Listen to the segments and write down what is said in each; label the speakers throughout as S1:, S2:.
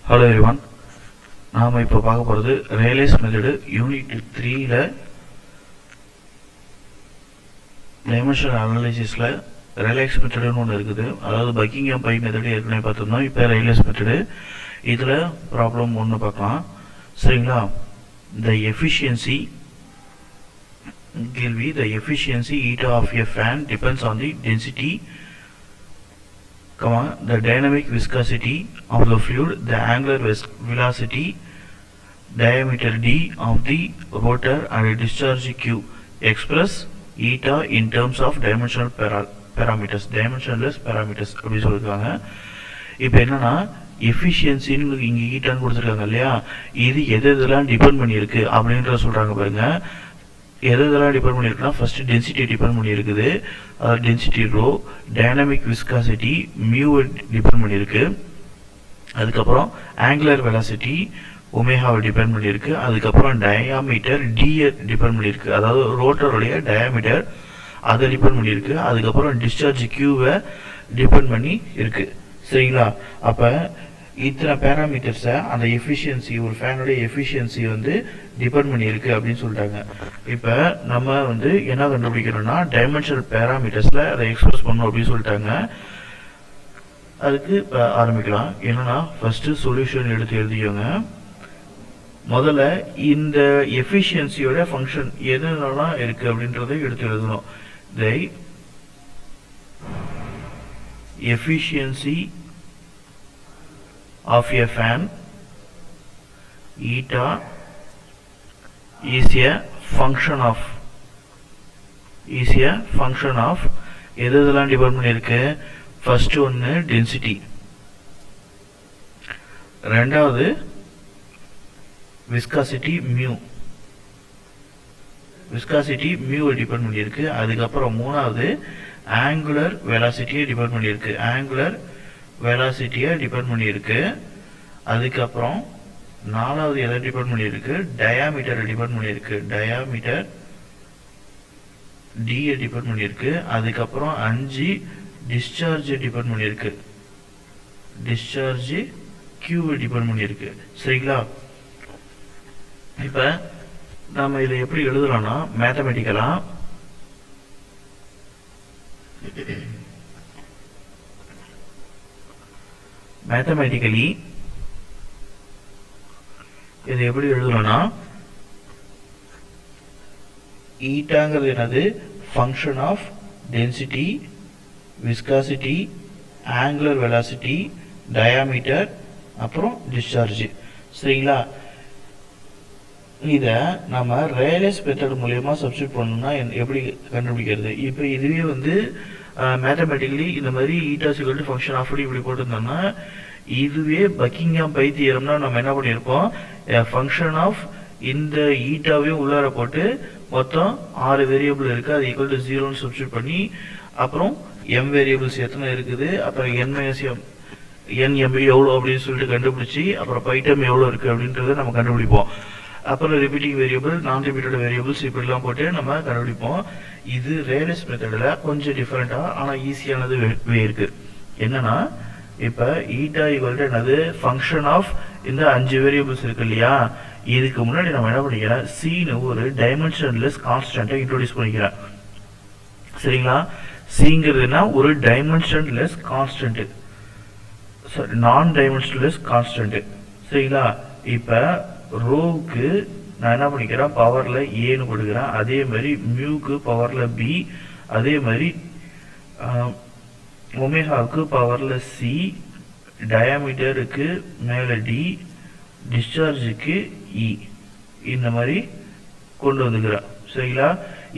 S1: Hello everyone. நாம் இப்போ பார்க்க போகிறது ரேலேஸ் மெத்தடு யூனிட் 3ல டைமென்ஷனல் அனாலிசிஸில் ரேலேஸ் மெத்தடுன்னு ஒன்று இருக்குது. அதாவது பக்கிங்ஹாம் பை மெத்தடு ஏற்கனவே பார்த்துருந்தோம். இப்போ ரேலேஸ் மெத்தடு இதில் ப்ராப்ளம் ஒன்று பார்க்கலாம். சரிங்களா? The efficiency கேள்வி, the efficiency eta of a fan depends on the density, the dynamic viscosity of the fluid, the angular velocity, diameter d of the rotor and discharge q. Express eta in terms of dimensional parameters, dimensionless parameters அப்படி சொல்லிருக்காங்க. இப்போ என்னன்னா எஃபிஷியன்சின்னு இங்கே ஈட்டான்னு கொடுத்துருக்காங்க இல்லையா, இது எது எதெல்லாம் டிபெண்ட் பண்ணியிருக்கு அப்படின்ற சொல்கிறாங்க பாருங்க. எது எதெல்லாம் டிபெண்ட் பண்ணியிருக்குன்னா ஃபர்ஸ்ட் டென்சிட்டி டிபெண்ட் பண்ணியிருக்குது, டென்சிட்டி ரோ, டைனமிக் விஸ்காசிட்டி மியூவை டிபெண்ட் பண்ணியிருக்கு, அதுக்கப்புறம் ஆங்குலர் வெலாசிட்டி ஒமேகாவை டிபெண்ட் பண்ணியிருக்கு, அதுக்கப்புறம் டயாமீட்டர் டியை டிபெண்ட் பண்ணியிருக்கு, அதாவது ரோட்டருடைய டயாமீட்டர் அதை டிபெண்ட் பண்ணியிருக்கு, அதுக்கப்புறம் டிஸ்சார்ஜ் கியூவை டிபெண்ட் பண்ணி இருக்கு. சரிங்களா? அப்போ இத்தனை பேராமீட்டர்ஸை அந்த எஃபிஷியன்சி, ஒரு ஃபேனுடைய எஃபிஷியன்சி டிபெண்ட் பண்ணியிருக்கு அப்படின்னு சொல்லிட்டாங்க. இப்போ நம்ம என்ன கண்டுபிடிக்கிறோம்னா டைமென்ஷனல் பேராமீட்டர்ஸில் அதை எக்ஸ்பிரஸ் பண்ணணும் அப்படின்னு சொல்லிட்டாங்க. அதுக்கு இப்போ ஆரம்பிக்கலாம். என்னன்னா ஃபர்ஸ்ட்டு சொல்யூஷன் எடுத்து எழுதிக்கோங்க. முதல்ல இந்த எஃபிஷியன்சியோட ஃபங்க்ஷன் எதுனாலாம் இருக்குது அப்படின்றத எடுத்து எழுதணும். தை efficiency of a fan eta is a function of எதெல்லாம் டிபெண்ட் பண்ணியிருக்கு. ஃபர்ஸ்ட் ஒன்று டென்சிட்டி, ரெண்டாவது விஸ்காசிட்டி மியூவை டிபெண்ட் பண்ணியிருக்கு, அதுக்கப்புறம் மூணாவது ஆங்குலர் வெலாசிட்டியை டிபெண்ட் பண்ணியிருக்கு, அதுக்கப்புறம் நாலாவது எதை டிபெண்ட் பண்ணியிருக்கு, டயாமீட்டரை டிபெண்ட் பண்ணியிருக்கு, டயாமீட்டர் டியை டிபெண்ட் பண்ணியிருக்கு, அதுக்கப்புறம் 5 டிஸ்சார்ஜ் டிபெண்ட் பண்ணியிருக்கு, டிஸ்சார்ஜ் கியூவை டிபெண்ட் பண்ணியிருக்கு. சரிங்களா? இப்போ நம்ம இதை எப்படி எழுதலாம்னா மேத்தமேட்டிக்கலி இது எப்படி எழுதணும்னா ஈட்டாங்கிறது என்னது, function of density, viscosity, angular velocity, diameter, அப்புறம் டிஸ்சார்ஜ். சரிங்களா? இதை நம்ம ரேலேஸ் மெத்தட் மூலமா சப்ஸ்டியூட் பண்ணணும்னா எப்படி கண்டுபிடிக்கிறது. இப்போ இதுவே மேத்தமேட்டிக்கலி இந்த மாதிரி ஈட்டா சிக்கல் டு ஃபங்க்ஷன் ஆஃப் இப்படி போட்டிருந்தோம்னா இதுவே பக்கிங்ஹாம் பை தியரம்னா நம்ம என்ன பண்ணியிருப்போம், ஃபங்க்ஷன் ஆஃப் இந்த ஈட்டாவே உள்ளார போட்டு மொத்தம் 6 வேரியபிள் இருக்குது, அது ஈக்குவல் டு 0ன்னு சப்ஸ்டியூட் பண்ணி அப்புறம் எம் வேரியபிள்ஸ் எத்தனை இருக்குது, அப்புறம் என் எம் எவ்வளோ அப்படின்னு சொல்லிட்டு கண்டுபிடிச்சி அப்புறம் பைட்டம் எவ்வளோ இருக்குது அப்படின்றத நம்ம கண்டுபிடிப்போம். அப்புறம் ரிப்பீட்டிங் வேரியபிள், நான் ரிப்பீட்டட் வேரியபிள்ஸ் இப்படிலாம் போட்டு நம்ம கண்டுபிடிப்போம். இது ரேலேஸ் மெத்தடில் கொஞ்சம் டிஃப்ரெண்ட்டாக ஆனால் ஈஸியானது வே இருக்குது. என்னன்னா இப்போ ஈட்டா ஈக்குவல் டு என்னது, ஃபங்க்ஷன் ஆஃப் இந்த 5 வேரியபிள்ஸ் இருக்கு இல்லையா, இதுக்கு முன்னாடி நம்ம என்ன பண்ணிக்கிறேன், சீனு ஒரு டைமென்ஷன்லெஸ் கான்ஸ்டன்ட்டை இன்ட்ரோடியூஸ் பண்ணிக்கிறேன். சரிங்களா? சிங்கிறதுனா ஒரு டைமென்ஷன்லெஸ் கான்ஸ்டன்ட், நான் டைமென்ஷன்லெஸ் கான்ஸ்டன்ட். சரிங்களா? இப்போ ரோவுக்கு நான் என்ன பண்ணிக்கிறேன், பவரில் ஏன்னு கொடுக்குறேன், அதே மாதிரி மியூக்கு பவரில் பி, அதே மாதிரி ஒமேகாவுக்கு பவரில் சி, டயாமீட்டருக்கு மேலே டி, டிஸ்சார்ஜுக்கு இ, இந்த மாதிரி கொண்டு வந்துக்கிறேன். சரிங்களா?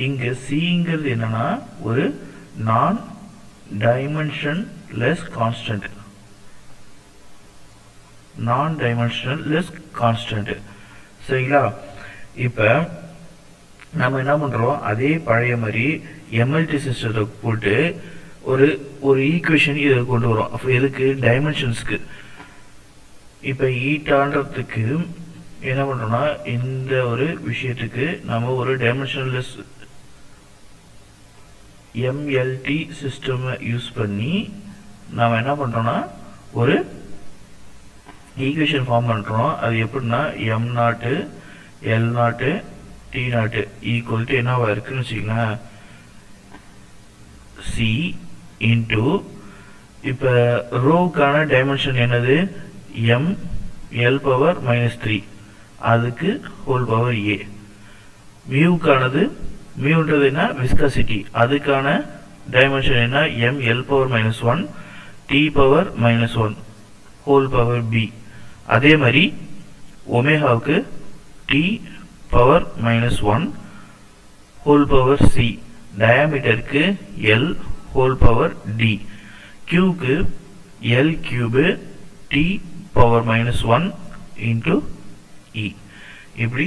S1: இங்கே சிங்கிறது என்னன்னா ஒரு நான் டைமென்ஷன்லெஸ் கான்ஸ்டன்ட், சரிங்களா? இப்போ நம்ம என்ன பண்ணுறோம், அதே பழைய மாதிரி எம்எல்டி சிஸ்டத்தை போட்டு ஒரு ஈக்குவேஷன் இதை கொண்டு வரோம். எதுக்கு, டைமென்ஷன்ஸ்க்கு. இப்போ ஈட்டான்றதுக்கு என்ன பண்ணுறோம்னா இந்த ஒரு விஷயத்துக்கு நம்ம ஒரு டைமென்ஷன்லெஸ் எம்எல்டி சிஸ்டம் யூஸ் பண்ணி நாம் என்ன பண்ணுறோம்னா ஒரு ஈக்குவேஷன் ஃபார்ம் பண்ணுறோம். அது எப்படின்னா எம் நாட்டு எல் நாட்டு டி நாட்டு ஈக்குவல் டு என்னவா இருக்குன்னு வச்சுக்கலாம் சி இன்ட்டு இப்போ ரோவுக்கான டைமென்ஷன் என்னது எம் எல் பவர் -3 அதுக்கு ஹோல் பவர் ஏ. மியூக்கானது மியூன்றது என்ன விஸ்காசிட்டி அதுக்கான டைமென்ஷன் என்ன M L power -1 T power -1 whole power b. அதே மாதிரி ஒமேகாவுக்கு T power -1 whole power c. டயாமீட்டருக்கு எல் ஹோல் பவர் டி. கியூக்கு L cube T power -1 into e. இப்படி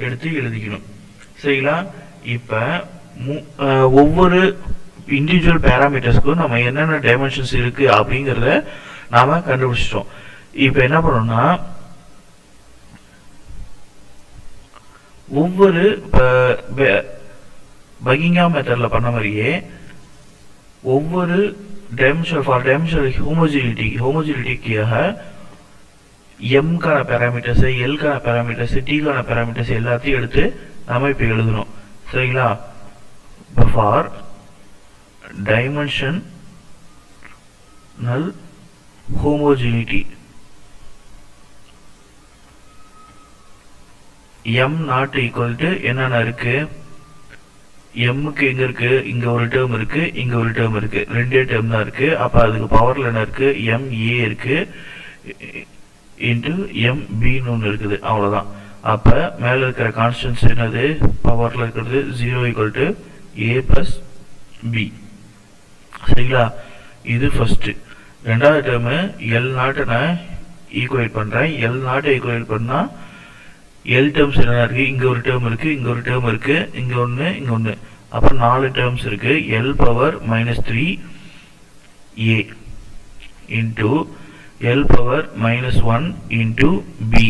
S1: எடுத்து எழுதிக்கணும் சரிங்களா. இப்போ ஒவ்வொரு இண்டிவிஜுவல் பேராமீட்டர்ஸ்க்கும் நம்ம என்னென்ன டைமென்ஷன்ஸ் இருக்கு அப்படிங்கிறத நாம கண்டுபிடிச்சிட்டோம். இப்போ என்ன பண்ணோம்னா ஒவ்வொரு பக்கிங்ஹாம் மெத்தட்ல பண்ண மாதிரியே ஒவ்வொரு டைமென்ஷனல் ஹோமோஜினிட்டிக்காக எம்கான பேராமீட்டர்ஸ் எல்கான பேராமீட்டர்ஸ் டிகான பேராமீட்டர்ஸ் எல்லாத்தையும் எடுத்து நாம இப்போ எழுதணும் சரிங்களா. For dimensional homogeneity am not equal to என்னென்ன இருக்கு எம்முக்கு எங்க இருக்கு இங்க ஒரு டேர்ம் இருக்கு இங்க ஒரு டேர்ம் இருக்கு ரெண்டே டேர்ம் தான் இருக்கு. அப்ப அதுக்கு பவர்ல என்ன இருக்கு எம் ஏ இருக்கு இன்டு எம் பின்னு ஒன்று இருக்குது அவ்வளவுதான். அப்ப மேல இருக்கிற கான்ஸ்டன்ஸ் என்னது பவர்ல இருக்கிறது 0 equal to A plus B சரிங்களா. இது ஃபர்ஸ்ட். ரெண்டாவது டேர்ம் எல் நாட்டை நான் ஈக்குவேட் பண்றேன். எல் நாட்டை ஈக்குவேட் பண்ணா எல் டேர்ம்ஸ் என்ன இருக்கு இங்க ஒரு டேர்ம் இருக்கு இங்க ஒரு டேர்ம் இருக்கு இங்க ஒன்னு இங்க ஒன்னு அப்ப 4 டேர்ம்ஸ் இருக்கு. L power -3 a into L power -1 into b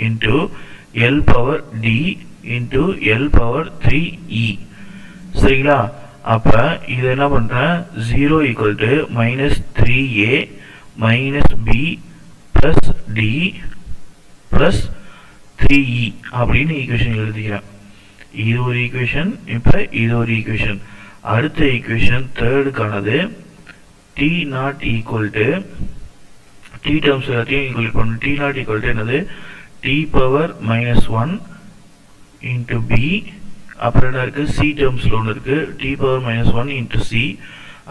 S1: into L power d into L power 3 e சரிங்களா. அப்ப இது என்ன பண்றேன் 0 equal to -3a - b plus d plus 3e அப்படின்னு ஈக்குவேஷன் எழுதிக்கிறேன். இது ஒரு ஈக்குவேஷன். இப்ப இது ஒரு ஈக்குவேஷன். அடுத்த ஈக்குவேஷன் தேர்டுக்கானது t naught equal to t terms எல்லாத்தையும் ஈக்குவல் பண்ணணும். t நாட் ஈக்குவல் டு என்னது t பவர் -1 இன்டு b. அப்புறம் என்ன இருக்கு c டேர்ம்ஸ்ல ஒன்று இருக்கு t பவர் -1 இன்டு c.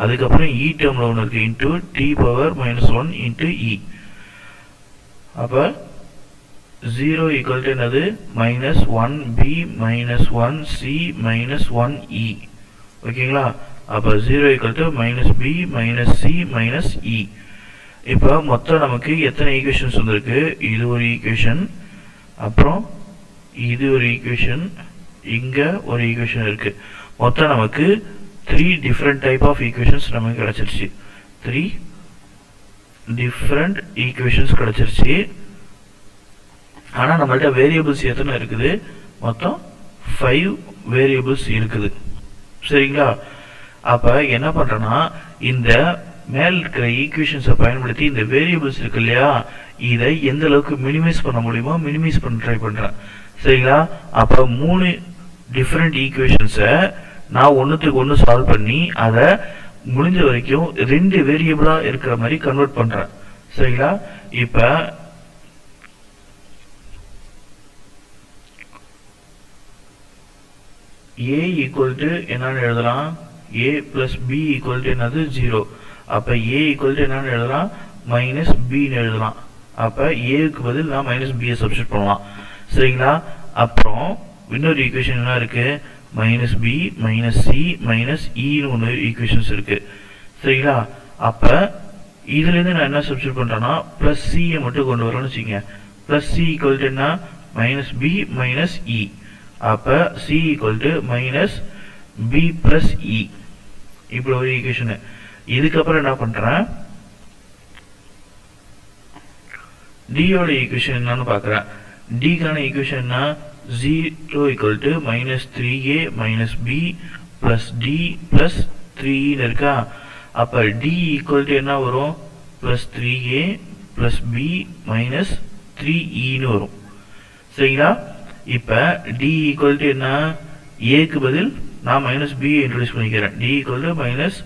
S1: அதுக்கப்புறம் e டேர்ம்ல ஒன்று இருக்கு into t power -1 into e. அப்ப 0 ஈக்குவல் டு என்னது -1b -1c -1e ஓகேங்களா. அப்ப 0 equal to -b -c -e. இப்ப மொத்தம் நமக்கு எத்தனை ஈக்குவேஷன்ஸ் வந்திருக்கு இது ஒரு ஈக்குவேஷன் அப்புறம் இது ஒரு ஈக்குவேஷன் இங்க ஒரு ஈக்குவேஷன் இருக்கு. மொத்தம் நமக்கு 3 டிஃபரண்ட் டைப் ஆஃப் ஈக்குவேஷன்ஸ் நமக்கு கிடைச்சிருச்சு. 3 டிஃபரண்ட் ஈக்குவேஷன்ஸ் கிடைச்சிருச்சு. ஆனா நம்மள்ட்ட வேரியபிள்ஸ் எத்தனை இருக்குது மொத்தம் 5 வேரியபிள்ஸ் இருக்குது சரிங்களா. அப்ப என்ன பண்றேன்னா இந்த மேல் இருக்கிற ஈக்குவேஷன்ஸை பயன்படுத்தி இந்த வேரியபிள்ஸ் இருக்கு இல்லையா இதை எந்த அளவுக்கு மினிமைஸ் பண்ண முடியுமோ மினிமைஸ் பண்ண ட்ரை பண்றேன் சரிங்களா. அப்ப 3 டிஃபரண்ட் ஈக்குவேஷன்ஸை நான் ஒன்னுத்துக்கு ஒன்று சால்வ் பண்ணி அதை முடிஞ்ச வரைக்கும் 2 வேரியபிளா இருக்கிற மாதிரி கன்வெர்ட் பண்றேன் சரிங்களா. இப்ப a ஈக்குவல் டு என்னன்னு எழுதலாம் a plus b equal to என்னது 0. அப்ப a ஈக்குவல் டு என்னன்னு எழுதலாம் -b ன்னு எழுதலாம். அப்ப a க்கு பதில் நான் -b சப்ஸ்டிட்யூட் பண்ணலாம் சரிங்களா. அப்புறம் இன்னொரு ஈக்குவேஷன் என்ன இருக்கு -b -c -e ன்னு ஒன்று ஈக்குவேஷன்ஸ் இருக்கு சரிங்களா. அப்ப இதுல இருந்து நான் என்ன சப்ஸ்டிட்யூட் பண்றேன்னா பிளஸ் c மட்டும் கொண்டு வரணும்னு வச்சுக்கோங்க. பிளஸ் c ஈக்குவல் டு என்ன -b -e. அப்ப c equal to -b plus e இப்படி ஒரு ஈக்குவேஷன். இதுக்கப்புறம் என்ன பண்றேன் d யோட ஈக்குவேஷன் என்னன்னு பாக்குறேன். d கான ஈக்குவேஷன் என்ன 0 equal to -3a -b plus d plus 3e இருக்கா. அப்ப d ஈக்குவல் டு என்ன வரும் +3a plus B minus 3e வரும். சரிங்களா? இப்போ டி ஈக்குவல் டு என்ன, ஏக்கு பதில் நான் மைனஸ் பி இன்ட்ரடியூஸ் பண்ணிக்கிறேன். D equal to minus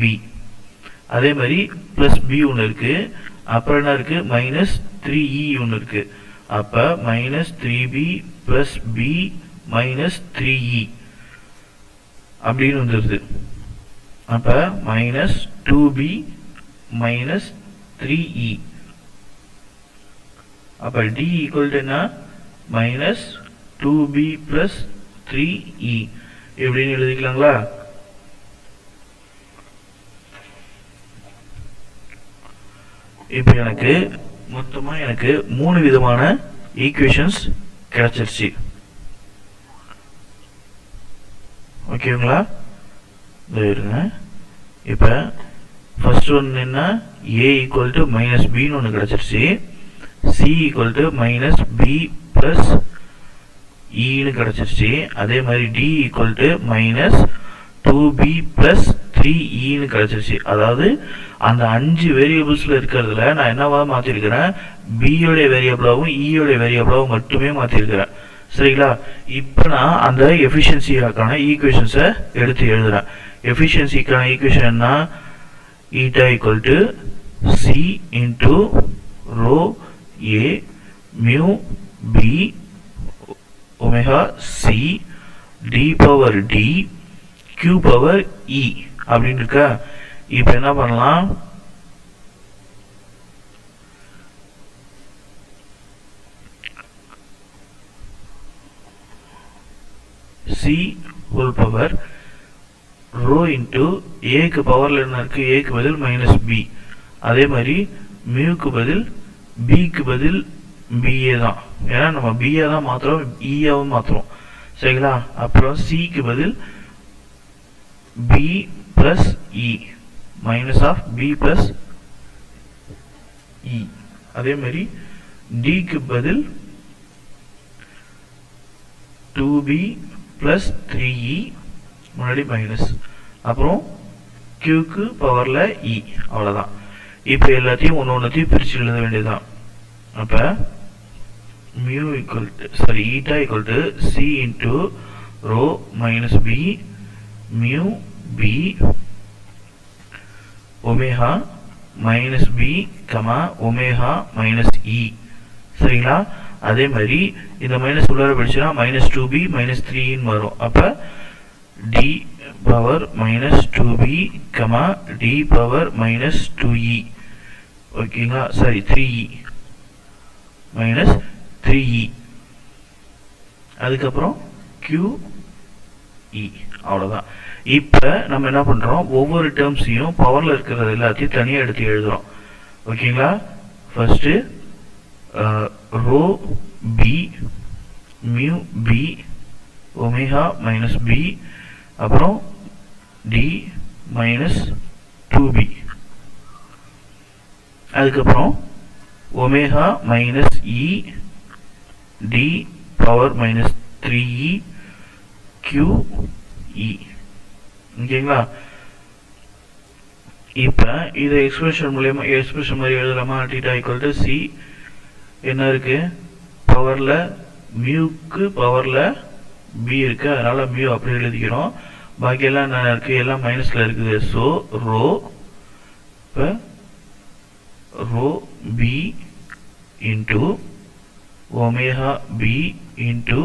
S1: B. அதே மாதிரி ப்ளஸ் பி ஒன்று இருக்குது, அப்புறம் என்ன இருக்குது, மைனஸ் 3e ஒன்று இருக்குது. அப்போ minus 3b plus B minus 3e அப்படின்னு வந்துடுது. அப்போ மைனஸ் 2b மைனஸ் 3e. அப்போ டி ஈக்குவல் டு என்ன, மைனஸ் 2b ப்ளஸ் 3e எப்படின்னு எழுதிக்கலாங்களா? இப்போ எனக்கு மொத்தமாக எனக்கு 3 விதமான ஈக்குவேஷன்ஸ் கிடைச்சிருச்சு. ஓகேங்களா? இருங்க. இப்போ ஃபர்ஸ்ட் ஒன்று என்ன, ஏ ஈக்குவல் டு மைனஸ் பின்னு ஒன்று கிடச்சிருச்சு. C equal to minus b plus ஈன்னு கிடச்சிருச்சு. அதே மாதிரி d equal to minus 2b plus 3eன்னு கிடச்சிருச்சு. அதாவது அந்த 5 வேரியபிள்ஸில் இருக்கிறதுல நான் என்னவா மாற்றிருக்கிறேன், பியோடைய வேரியபிளாகவும் ஈயோடைய வேரியபிளாகவும் மட்டுமே மாற்றிருக்கிறேன். சரிங்களா? இப்போ நான் அந்த எஃபிஷியன்சிக்கான ஈக்குவேஷன்ஸை எடுத்து எழுதுகிறேன். எஃபிஷியன்சிக்கான ஈக்குவேஷன் என்ன, eta equal to C into rho A mu B omega C D power D q power e அப்படின்னு இருக்கா? இப்போ என்ன பண்ணலாம், c whole power rho into ஏக்கு பவரில் என்ன இருக்குது, ஏக்கு பதில் மைனஸ் பி. அதே மாதிரி மியூக்கு பதில் பிக்கு பதில் பிஏ தான், ஏன்னா நம்ம பிஏ தான் மாற்றுறோம், ஈயாவும் மாற்றுறோம். சரிங்களா? அப்புறம் சிக்கு பதில் b plus e minus of b plus e. அதே மாதிரி d க்கு பதில் 2b plus 3e முன்னாடி மைனஸ், அப்புறம் q க்கு பவர்ல e. அவ்வளோதான். இப்போ எல்லாத்தையும் ஒன்றையும் பிரித்து எழுத வேண்டியதுதான். அப்போ mu equal to eta equal to C into rho minus b mu B omega minus b comma omega minus e. சரிங்களா? அதே மாதிரி இந்த மைனஸ் உள்ளார படிச்சுன்னா மைனஸ் 2b மைனஸ் 3இன்னு வரும். அப்போ D power minus 2b comma D power minus 2e. ஓகேங்களா? Sorry 3e minus 3e. அதுக்கப்புறம் QE. அவ்வளோதான். இப்போ நம்ம என்ன பண்ணுறோம், ஒவ்வொரு டேர்ம்ஸையும் பவரில் இருக்கிறது எல்லாத்தையும் தனியாக எடுத்து எழுதுகிறோம். ஓகேங்களா? First rho b mu B omega minus b, அப்புறம் டி மைனஸ் 2b, அதுக்கப்புறம் omega minus e d power minus 3e QE. ஓகேங்களா? இப்போ இதை எக்ஸ்பிரஷன் மூலமா எக்ஸ்பிரஷன் மாதிரி எழுதலாமா? டீட்டா ஈக்குவல் டு சி என்ன இருக்கு, பவரில் மியூக்கு பவரில் பி இருக்கு, அதனால மியூ அப்படி எழுதிக்கிறோம். பாக்கியெல்லாம் என்ன இருக்கு, எல்லாம் மைனஸில் இருக்குது. ஸோ ரோ இப்போ rho B into omega B into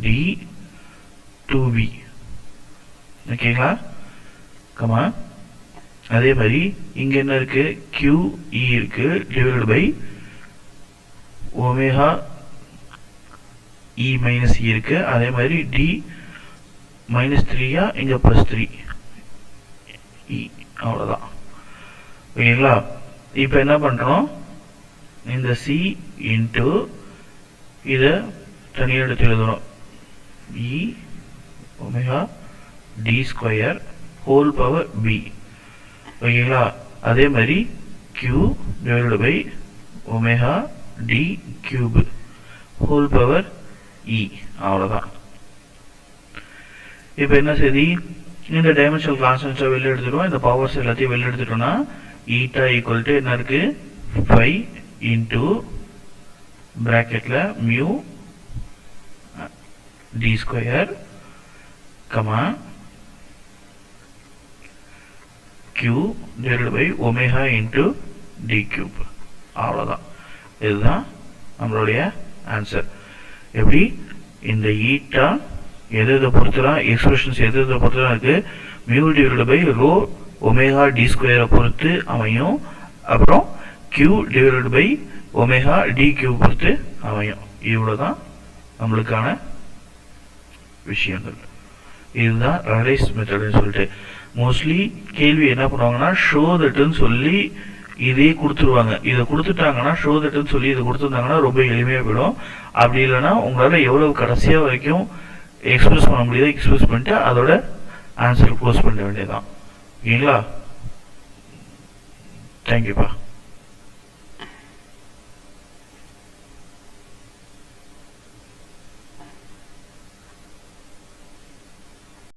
S1: D 2b. ஓகேங்களா? கமா அதே மாதிரி இங்கே என்ன இருக்கு, QE இருக்கு divided by omega e minus e இருக்கு. அதே மாதிரி டி மைனஸ் 3யா இங்கே ப்ளஸ் 3e. அவ்வளோதான். ஓகேங்களா? இப்போ என்ன பண்ணுறோம், இந்த சி இன்ட்டு இதை தனியாக எடுத்து எழுதுகிறோம். e omega d square whole power b. ஓகேங்களா? அதே மாதிரி q divided by omega d cube whole power e. அவ்வளோதான். இப்போ என்ன செய்தி, இந்த டைமென்ஷனல் கான்ஸ்டன்ட்ஸை வெளில எடுத்துட்டோம், இந்த பவர்ஸ் எல்லாத்தையும் வெளில எடுத்துட்டோம்னா ஈட்டா ஈக்குவல் டு என்ன இருக்குது, phi into bracketல mu d square comma q divided by omega into d cube. அவ்வளவுதான். இதுதான் நம்மளுடைய ஆன்சர். எப்படி இந்த ஈட்டா எதை பொறுத்துலாம் எக்ஸ்பிரஷன்ஸ் எதை பொறுத்துலாம் இருக்கு, mu divided by rho omega d ஸ்கொயரை பொறுத்து அமையும், அப்புறம் q divided by omega d q பொறுத்து அமையும். இவ்வளோதான் நம்மளுக்கான விஷயங்கள். இதுதான் ரரைஸ் மெத்தட்னு சொல்லிட்டு மோஸ்ட்லி கேள்வி என்ன பண்ணுவாங்கன்னா ஷோ தட்டுன்னு சொல்லி இதே கொடுத்துருவாங்க. இதை கொடுத்துட்டாங்கன்னா ஷோ தட்டுன்னு சொல்லி இதை கொடுத்துருந்தாங்கன்னா ரொம்ப எளிமையாக போயிடும். அப்படி இல்லைன்னா உங்களால் எவ்வளவு கடைசியாக வரைக்கும் எக்ஸ்பிரஸ் பண்ண முடியுதோ எக்ஸ்பிரஸ் பண்ணிட்டு அதோட ஆன்சர் க்ளோஸ் பண்ண வேண்டியதுதான். ஓகேங்களா? தேங்க்யூப்பா.